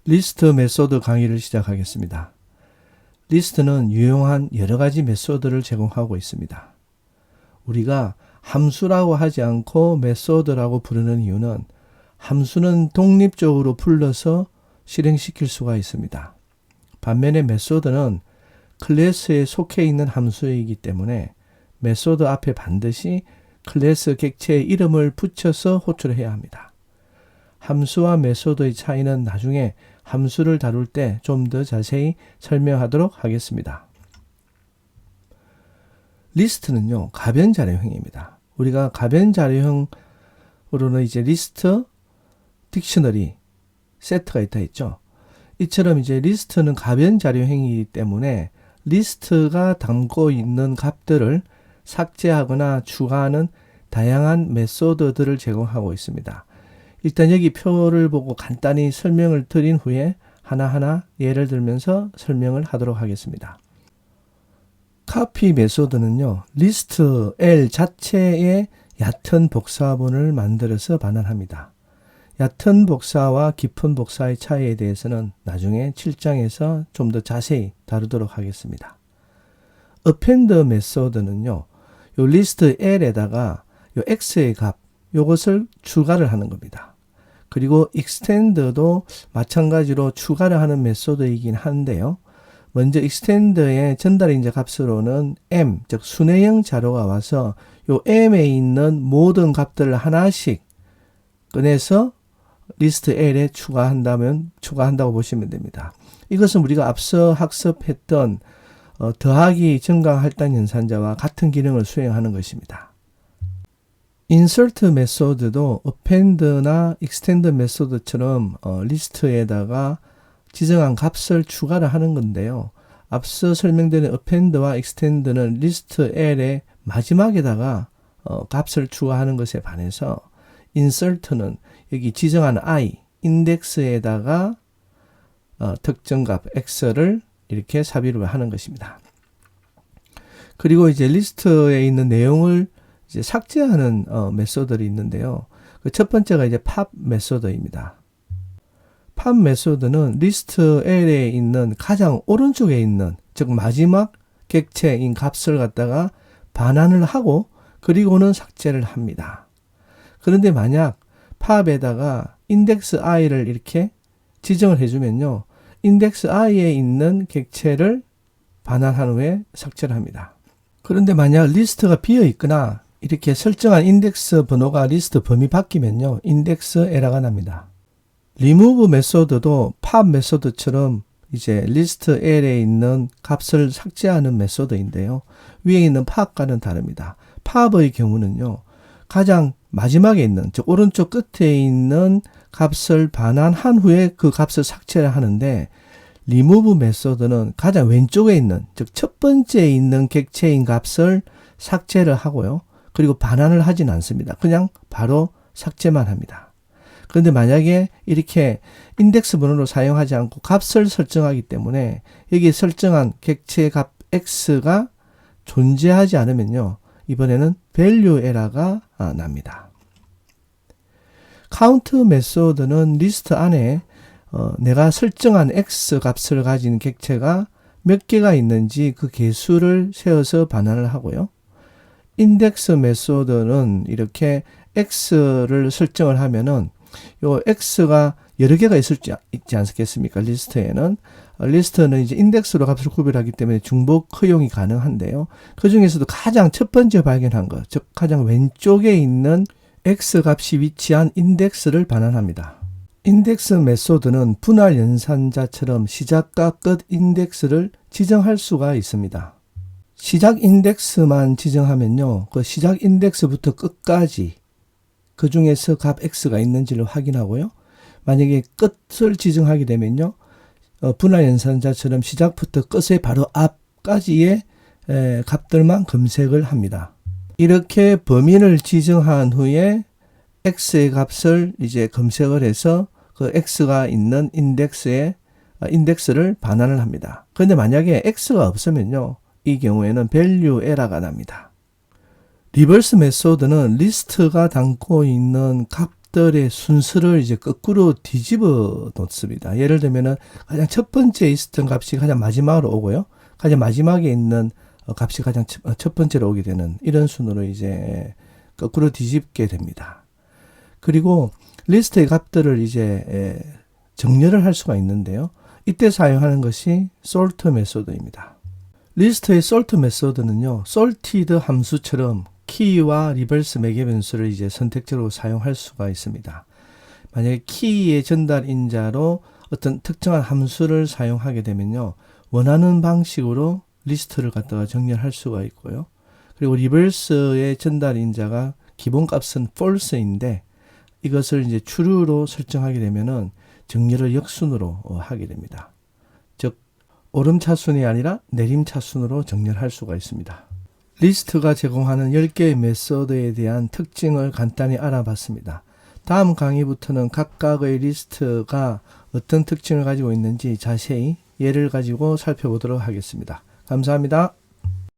리스트 메소드 강의를 시작하겠습니다. 리스트는 유용한 여러 가지 메소드를 제공하고 있습니다. 우리가 함수라고 하지 않고 메소드라고 부르는 이유는 함수는 독립적으로 불러서 실행시킬 수가 있습니다. 반면에 메소드는 클래스에 속해 있는 함수이기 때문에 메소드 앞에 반드시 클래스 객체의 이름을 붙여서 호출해야 합니다. 함수와 메소드의 차이는 나중에 함수를 다룰 때 좀 더 자세히 설명하도록 하겠습니다. 리스트는요, 가변자료형입니다. 우리가 가변자료형으로는 이제 리스트, 딕셔너리, 세트가 있다 했죠. 이처럼 이제 리스트는 가변자료형이기 때문에 리스트가 담고 있는 값들을 삭제하거나 추가하는 다양한 메소드들을 제공하고 있습니다. 일단 여기 표를 보고 간단히 설명을 드린 후에 하나하나 예를 들면서 설명을 하도록 하겠습니다. 카피 메소드는요, 리스트 L 자체의 얕은 복사본을 만들어서 반환합니다. 얕은 복사와 깊은 복사의 차이에 대해서는 나중에 7장에서 좀 더 자세히 다루도록 하겠습니다. append 메소드는요, 요 리스트 L에다가 요 x의 값, 요것을 추가를 하는 겁니다. 그리고 extend도 마찬가지로 추가를 하는 메소드이긴 한데요. 먼저 extend의 전달인자 값으로는 m, 즉 순회형 자료가 와서 요 m에 있는 모든 값들을 하나씩 꺼내서 리스트 L에 추가한다고 보시면 됩니다. 이것은 우리가 앞서 학습했던 더하기 증가 할당 연산자와 같은 기능을 수행하는 것입니다. insert 메소드도 append나 extend 메소드처럼 리스트에다가 지정한 값을 추가를 하는 건데요. 앞서 설명드린 append와 extend는 리스트 L의 마지막에다가 값을 추가하는 것에 반해서 insert는 여기 지정한 i, 인덱스에다가 특정 값 x를 이렇게 삽입을 하는 것입니다. 그리고 이제 리스트에 있는 내용을 이제 삭제하는 메소드들이 있는데요. 그 첫 번째가 이제 pop 메소드입니다. pop 메소드는 리스트 L에 있는 가장 오른쪽에 있는, 즉 마지막 객체인 값을 갖다가 반환을 하고 그리고는 삭제를 합니다. 그런데 만약 pop에다가 인덱스 i를 이렇게 지정을 해주면요, 인덱스 i에 있는 객체를 반환한 후에 삭제를 합니다. 그런데 만약 리스트가 비어 있거나 이렇게 설정한 인덱스 번호가 리스트 범위 바뀌면요, 인덱스 에러가 납니다. remove 메소드도 pop 메소드처럼 이제 리스트 L에 있는 값을 삭제하는 메소드인데요. 위에 있는 pop과는 다릅니다. pop의 경우는요, 가장 마지막에 있는, 즉 오른쪽 끝에 있는 값을 반환한 후에 그 값을 삭제를 하는데, remove 메소드는 가장 왼쪽에 있는, 즉 첫 번째에 있는 객체인 값을 삭제를 하고요. 그리고 반환을 하진 않습니다. 그냥 바로 삭제만 합니다. 그런데 만약에 이렇게 인덱스 번호로 사용하지 않고 값을 설정하기 때문에 여기 설정한 객체 값 x가 존재하지 않으면요, 이번에는 value error가 납니다. count 메소드는 리스트 안에 내가 설정한 x 값을 가진 객체가 몇 개가 있는지 그 개수를 세어서 반환을 하고요. 인덱스 메소드는 이렇게 x를 설정을 하면은 요 x가 여러 개가 있지 않겠습니까? 리스트에는. 리스트는 이제 인덱스로 값을 구별하기 때문에 중복 허용이 가능한데요. 그 중에서도 가장 첫 번째 발견한 것, 즉 가장 왼쪽에 있는 x 값이 위치한 인덱스를 반환합니다. 인덱스 메소드는 분할 연산자처럼 시작과 끝 인덱스를 지정할 수가 있습니다. 시작 인덱스만 지정하면요, 그 시작 인덱스부터 끝까지 그 중에서 값 x가 있는지를 확인하고요. 만약에 끝을 지정하게 되면요, 분할 연산자처럼 시작부터 끝의 바로 앞까지의 값들만 검색을 합니다. 이렇게 범위를 지정한 후에 x의 값을 이제 검색을 해서 그 x가 있는 인덱스를 반환을 합니다. 그런데 만약에 x가 없으면요, 이 경우에는 value error가 납니다. 리버스 메소드는 리스트가 담고 있는 값들의 순서를 이제 거꾸로 뒤집어 놓습니다. 예를 들면은 가장 첫 번째 있었던 값이 가장 마지막으로 오고요. 가장 마지막에 있는 값이 가장 첫 번째로 오게 되는 이런 순으로 이제 거꾸로 뒤집게 됩니다. 그리고 리스트의 값들을 이제 정렬을 할 수가 있는데요. 이때 사용하는 것이 sort 메소드입니다. 리스트의 sort 메소드는요, sorted 함수처럼 키와 리버스 매개 변수를 이제 선택적으로 사용할 수가 있습니다. 만약에 키의 전달 인자로 어떤 특정한 함수를 사용하게 되면요, 원하는 방식으로 리스트를 갖다가 정렬할 수가 있고요. 그리고 리버스의 전달 인자가 기본값은 false인데 이것을 이제 true로 설정하게 되면은 정렬을 역순으로 하게 됩니다. 즉 오름차순이 아니라 내림차순으로 정렬할 수가 있습니다. 리스트가 제공하는 10개의 메소드에 대한 특징을 간단히 알아봤습니다. 다음 강의부터는 각각의 리스트가 어떤 특징을 가지고 있는지 자세히 예를 가지고 살펴보도록 하겠습니다. 감사합니다.